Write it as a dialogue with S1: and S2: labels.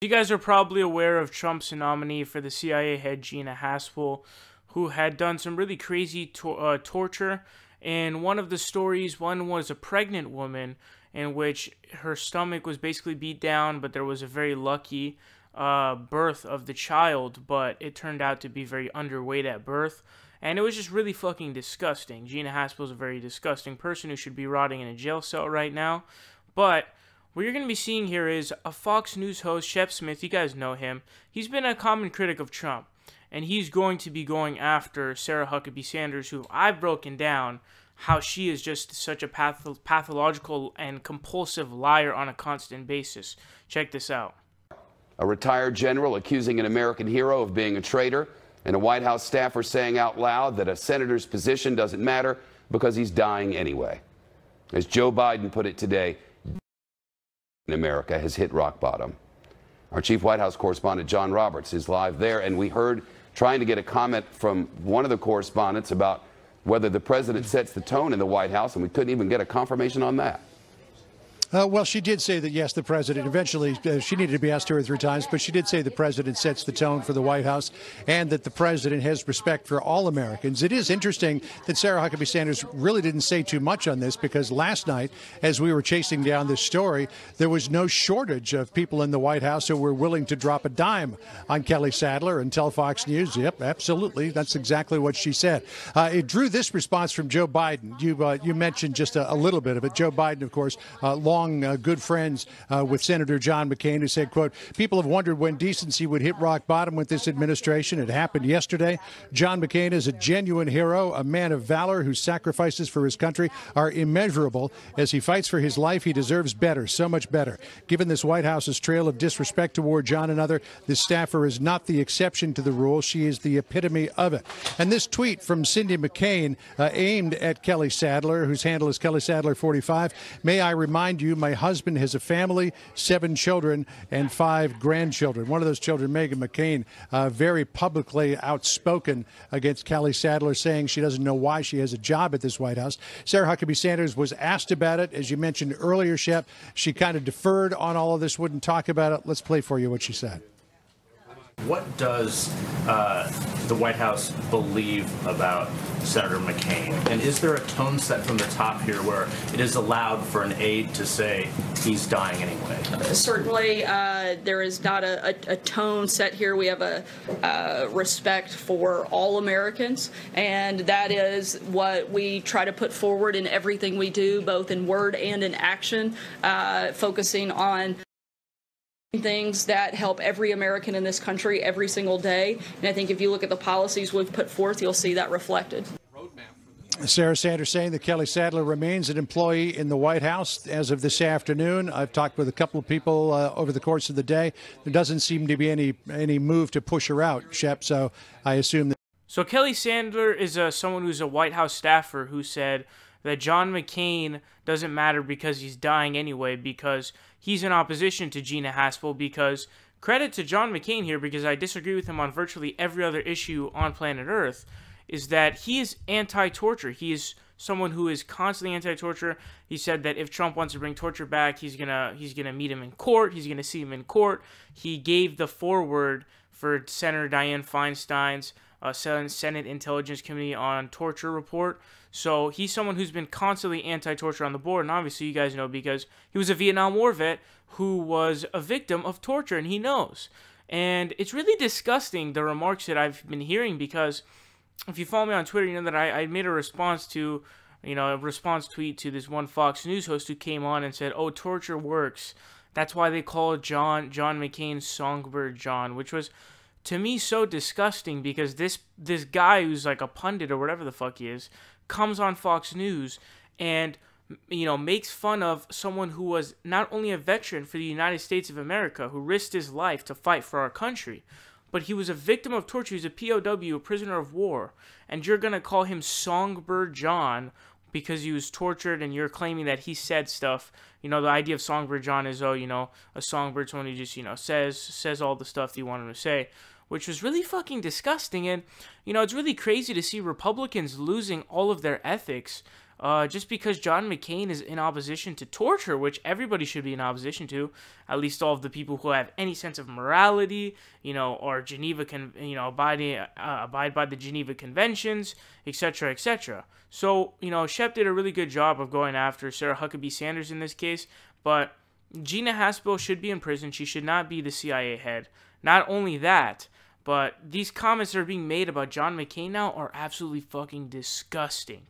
S1: You guys are probably aware of Trump's nominee for the CIA head, Gina Haspel, who had done some really crazy torture. And one of the stories, one was a pregnant woman in which her stomach was basically beat down, but there was a very lucky birth of the child, but it turned out to be very underweight at birth. And it was just really fucking disgusting. Gina Haspel is a very disgusting person who should be rotting in a jail cell right now. But what you're going to be seeing here is a Fox News host, Shep Smith. You guys know him. He's been a common critic of Trump. And he's going to be going after Sarah Huckabee Sanders, who I've broken down how she is just such a pathological and compulsive liar on a constant basis. Check this out.
S2: A retired general accusing an American hero of being a traitor, and a White House staffer saying out loud that a senator's position doesn't matter because he's dying anyway. As Joe Biden put it today, in America has hit rock bottom. Our chief White House correspondent, John Roberts, is live there, and we heard trying to get a comment from one of the correspondents about whether the president sets the tone in the White House, and we couldn't even get a confirmation on that.
S3: Well, she did say that, yes, the president, eventually, she needed to be asked 2 or 3 times, but she did say the president sets the tone for the White House and that the president has respect for all Americans. It is interesting that Sarah Huckabee Sanders really didn't say too much on this, because last night, as we were chasing down this story, there was no shortage of people in the White House who were willing to drop a dime on Kelly Sadler and tell Fox News, yep, absolutely, that's exactly what she said. It drew this response from Joe Biden. You mentioned just a little bit of it. Joe Biden, of course, good friends with Senator John McCain, who said, quote, people have wondered when decency would hit rock bottom with this administration. It happened yesterday. John McCain is a genuine hero, a man of valor whose sacrifices for his country are immeasurable. As he fights for his life, he deserves better, so much better. Given this White House's trail of disrespect toward John and other, this staffer is not the exception to the rule. She is the epitome of it. And this tweet from Cindy McCain aimed at Kelly Sadler, whose handle is Kelly Sadler 45. May I remind you, my husband has a family, 7 children, and 5 grandchildren. One of those children, Meghan McCain, very publicly outspoken against Kelly Sadler, saying she doesn't know why she has a job at this White House. Sarah Huckabee Sanders was asked about it. As you mentioned earlier, Shep, she kind of deferred on all of this, wouldn't talk about it. Let's play for you what she said.
S4: What does the White House believe about Senator McCain? And is there a tone set from the top here where it is allowed for an aide to say he's dying anyway?
S5: Certainly, there is not a tone set here. We have a respect for all Americans, and that is what we try to put forward in everything we do, both in word and in action, focusing on things that help every American in this country every single day. And I think if you look at the policies we've put forth, you'll see that reflected.
S3: Sarah Sanders saying that Kelly Sadler remains an employee in the White House as of this afternoon. I've talked with a couple of people over the course of the day. There doesn't seem to be any move to push her out, Shep, so I assume that.
S1: So Kelly Sadler is someone who's a White House staffer who said that John McCain doesn't matter because he's dying anyway, because he's in opposition to Gina Haspel. Because credit to John McCain here, because I disagree with him on virtually every other issue on planet Earth, is that he is anti-torture. He is someone who is constantly anti-torture. He said that if Trump wants to bring torture back, he's gonna meet him in court. He's gonna see him in court. He gave the foreword for Senator Dianne Feinstein's Senate Intelligence Committee on torture report. So he's someone who's been constantly anti-torture on the board, and obviously you guys know because he was a Vietnam War vet who was a victim of torture, and he knows. And it's really disgusting, the remarks that I've been hearing, because if you follow me on Twitter, you know that I made a response to, a response tweet to this one Fox News host who came on and said, oh, torture works. That's why they call John McCain Songbird John, which was, to me, so disgusting, because this guy who's like a pundit or whatever the fuck he is, comes on Fox News and, makes fun of someone who was not only a veteran for the United States of America, who risked his life to fight for our country, but he was a victim of torture. He's a POW, a prisoner of war, and you're going to call him Songbird John because he was tortured, and you're claiming that he said stuff. The idea of Songbird John is, a songbird, someone who just, says all the stuff that you want him to say, which was really fucking disgusting. And, it's really crazy to see Republicans losing all of their ethics just because John McCain is in opposition to torture, which everybody should be in opposition to, at least all of the people who have any sense of morality, or abide by the Geneva Conventions, etc., etc. So, Shep did a really good job of going after Sarah Huckabee Sanders in this case, but Gina Haspel should be in prison. She should not be the CIA head. Not only that, but these comments that are being made about John McCain now are absolutely fucking disgusting.